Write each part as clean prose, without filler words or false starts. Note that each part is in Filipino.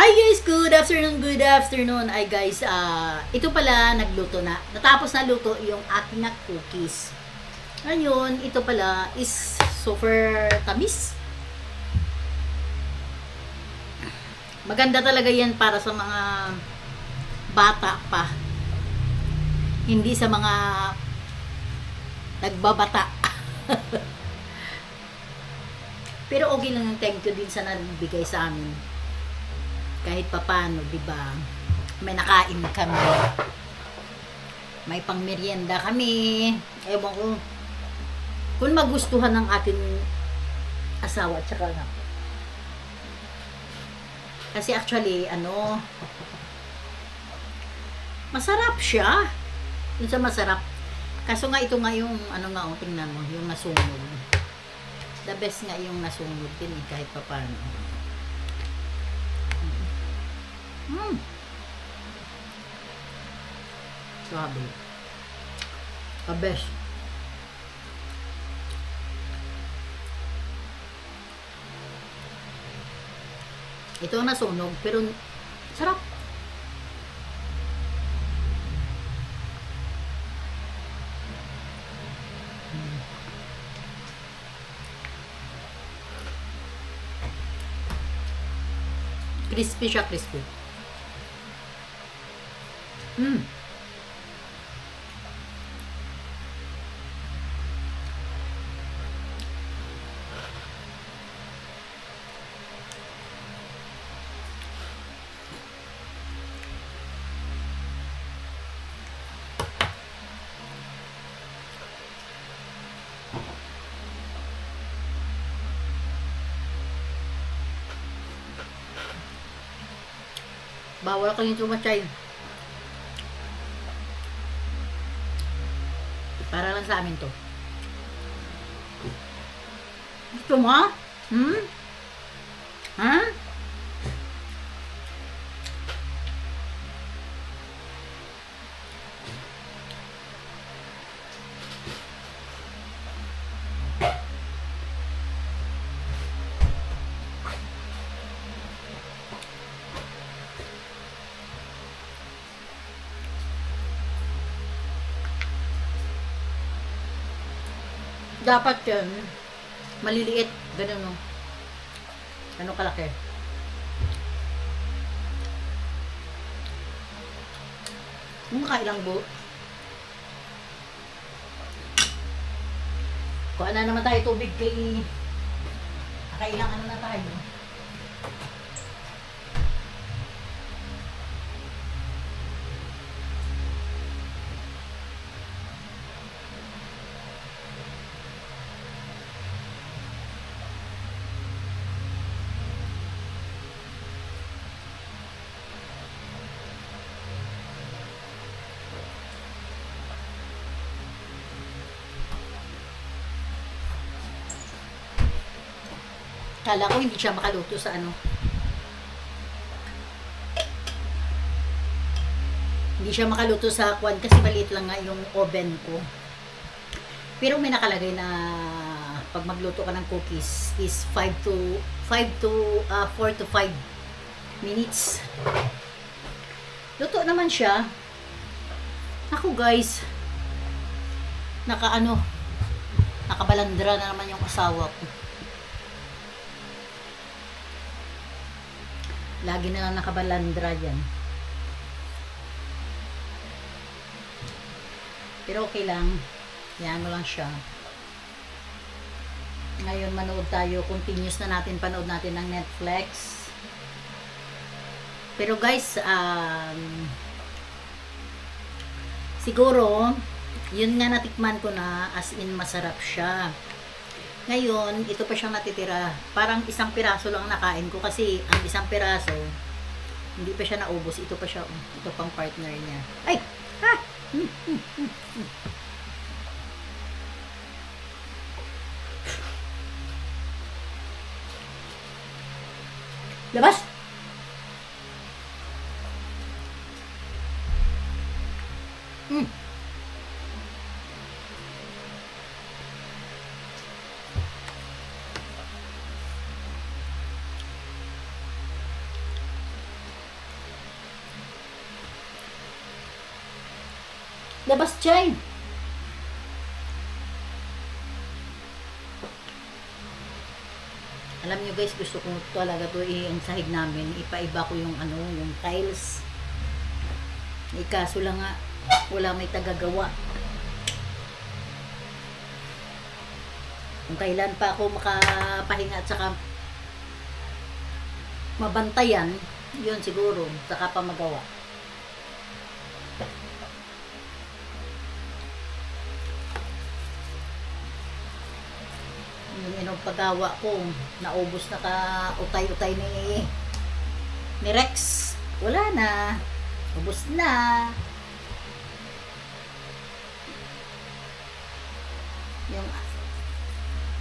Hi guys, good afternoon, good afternoon. Ay guys, ito pala nagluto na. Natapos na luto yung aking cookies. Ngayon, ito pala is super tamis. Maganda talaga yan para sa mga bata pa. Hindi sa mga nagbabata. Pero okay lang yung thank you din sa nagbigay sa amin. Kahit papano, di ba? May nakain kami. May pangmeryenda kami. Ewan ko. Kung magustuhan ng ating asawa at saka na. Kasi actually, masarap siya. Yun sa masarap. Kaso nga ito nga yung, tingnan mo, yung nasungod. The best nga yung nasungod din kahit pa paano. Sabi. The best. Ito ang nasunog, pero sarap. Crispy siya, crispy. Bawal kayong tumatay. Para lang sa amin to. Gusto mo? Ha? Dapat yan, maliliit, ganun no. Ano kalaki? Makailang buo. Kuha na naman tayo tubig kay nakailang na tayo. Kala ko hindi siya makaluto sa Hindi siya makaluto sa kwan kasi maliit lang nga yung oven ko. Pero may nakalagay na pag magluto ka ng cookies is 4 to 5 minutes. Luto naman siya. Ako guys, nakabalandra na naman yung asawa ko. Lagi na lang nakabalandra yan. Pero okay lang. Yan mo lang siya. Ngayon manood tayo. Continuous na natin. Panood natin ng Netflix. Pero guys, siguro, yun nga natikman ko na as in masarap siya. Ngayon, ito pa siyang natitira. Parang isang piraso lang nakain ko kasi ang isang piraso, hindi pa siya naubos. Ito pa siya. Ito pang partner niya. Ay! Ha! Labas! Labas chay. Alam nyo guys, gusto ko talaga to ang sahig namin. Ipaiba ko yung ano, yung tiles. Kaso lang nga, wala may tagagawa. Kung kailan pa ako makapahinga at saka mabantayan, yun siguro, saka pa magawa. Yung paggawa ko, naubos na ka utay-utay ni Rex. Wala na. Ubos na.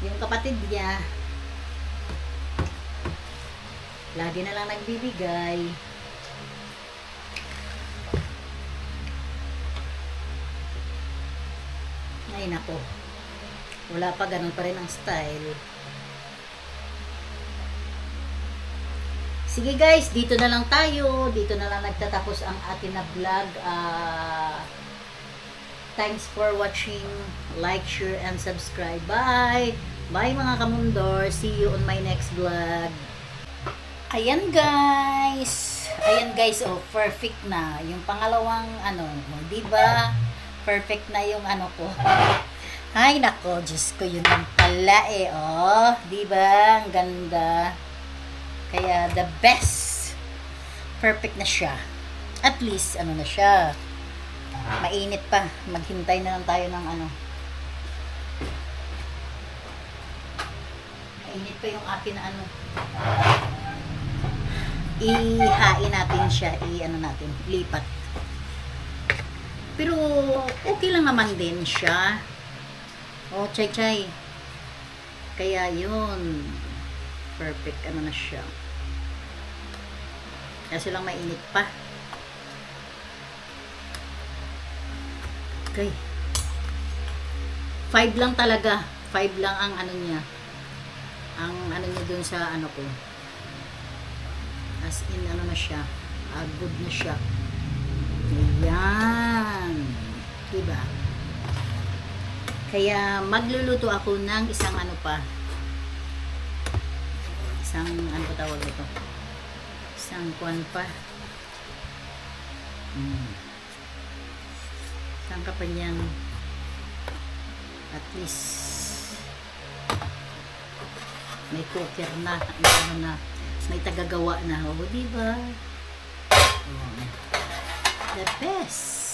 Yung kapatid niya, lagi na lang nagbibigay. Ay nako. Wala pa, ganun pa rin ang style. Sige guys, dito na lang tayo. Dito na lang nagtatapos ang atin na vlog. Thanks for watching. Like, share, and subscribe. Bye! Bye mga kamundor. See you on my next vlog. Ayan guys. Ayan guys, oh, perfect na. Yung pangalawang ano, diba? Perfect na yung ano ko. Ay, nako, Diyos ko, yun lang pala eh, oh. Diba? Ang ganda. Kaya, the best. Perfect na siya. At least, ano na siya. Mainit pa. Maghintay na lang tayo ng ano. Mainit pa yung akin na ano. Ihain natin siya. I-ano natin. Lipat. Pero, okay lang naman din siya. Oh, chay-chay. Kaya yun. Perfect. Ano na siya. Kasi lang mainit pa. Okay. 5 lang talaga. 5 lang ang ano niya. Ang ano niya dun sa ano ko. As in, ano na siya. Good na siya. Ayan. Diba? Kaya magluluto ako ng isang ano pa. Isang ano pa tawag ito? Isang kuwan pa. Isang kapanyang at least may cooker na, ano na, may tagagawa na. O, diba? Oh, the best.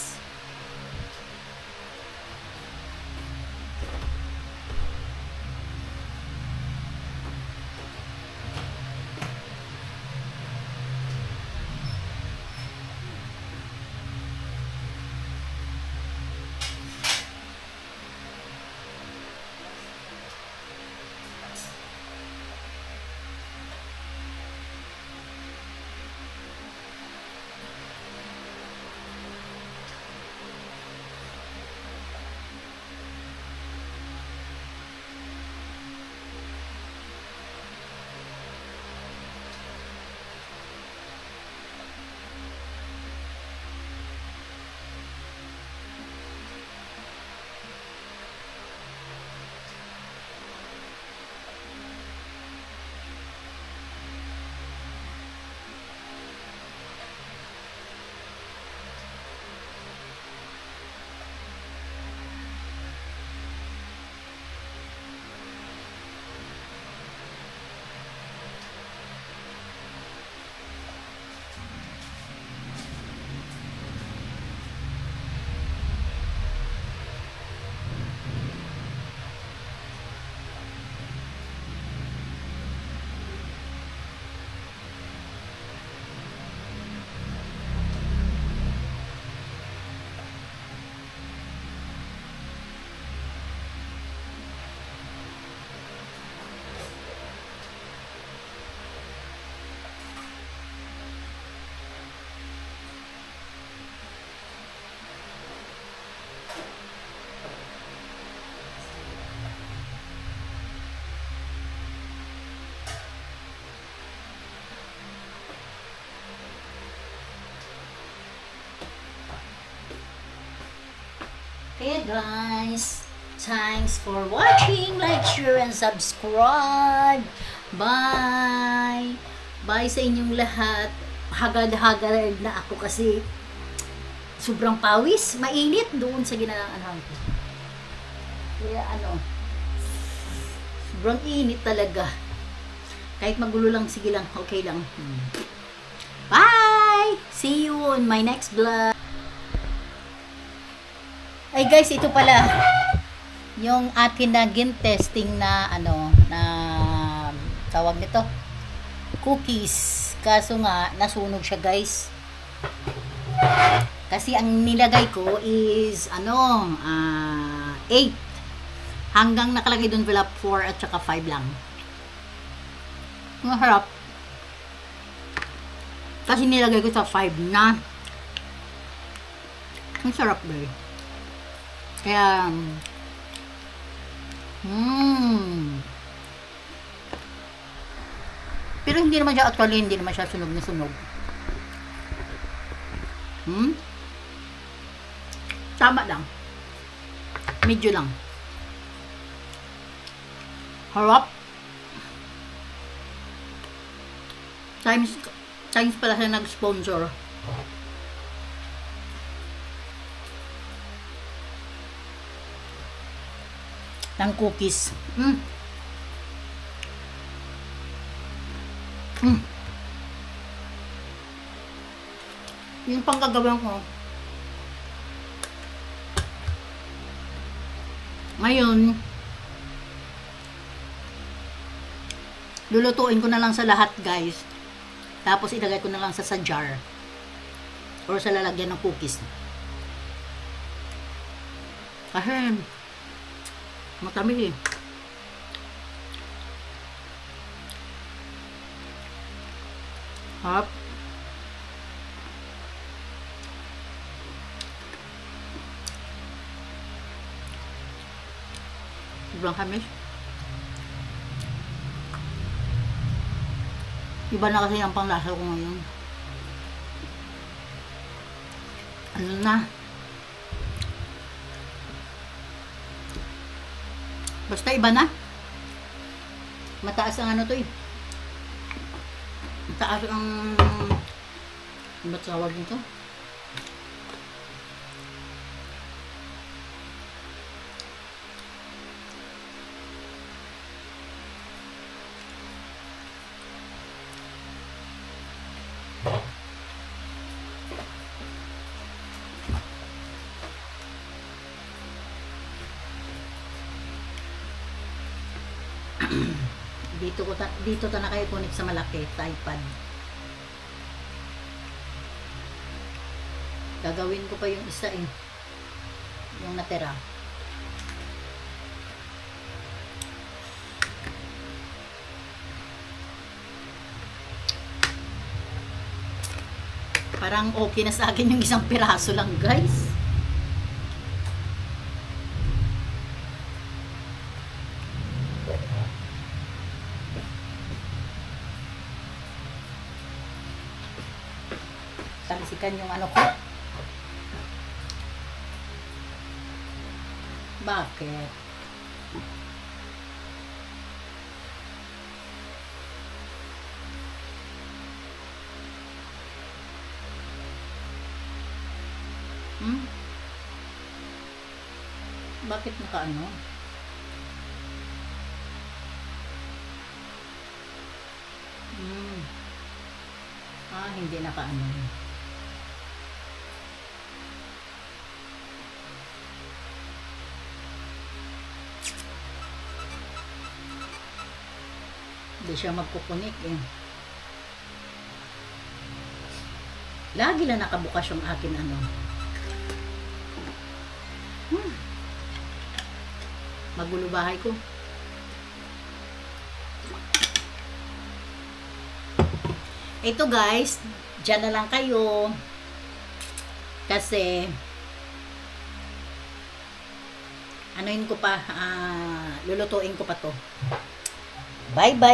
Hey guys, thanks for watching. Like, share, and subscribe. Bye. Bye sa inyong lahat. Hagad-hagad na ako kasi sobrang pawis. Mainit doon sa ginanaan ko. Kaya sobrang init talaga. Kahit magulo lang, sige lang, okay lang. Bye! See you on my next vlog. Ay guys, ito pala yung atin na gin testing na na tawag nito, cookies. Kaso nga nasunog siya guys. Kasi ang nilagay ko is 8. Hanggang nakalagay doon pala 4 at saka 5 lang. Ang harap. Kasi nilagay ko sa 5 na. Ang sarap guys. Kaya pero hindi naman siya actually, hindi naman siya sunog na sunog. Tama lang. Medyo lang. Harap. Times pala siya nag-sponsor. Ng cookies. Yung pang gagawin ko. Ngayon, lulutuin ko na lang sa lahat guys. Tapos ilagay ko na lang sa jar. Or sa lalagyan ng cookies. Kasi matamis eh. Hop. Sobrang kamis. Iba na kasi ang panglasa ko ngayon. Ano na? Basta iba na. Mataas ang to eh. Mataas ang ba't tawag nito? Dito ta na kayo connect sa malaki sa iPad. Gagawin ko pa yung isa eh. Yung natira. Parang okay na sa akin yung isang piraso lang guys. Talisikan yung ko. Bakit? Bakit naka hindi naka Hindi siya magkukunik eh. Lagi lang nakabukas yung akin Magulo bahay ko. Ito guys, dyan na lang kayo. Kasi lulutuin ko pa to. Bye bye.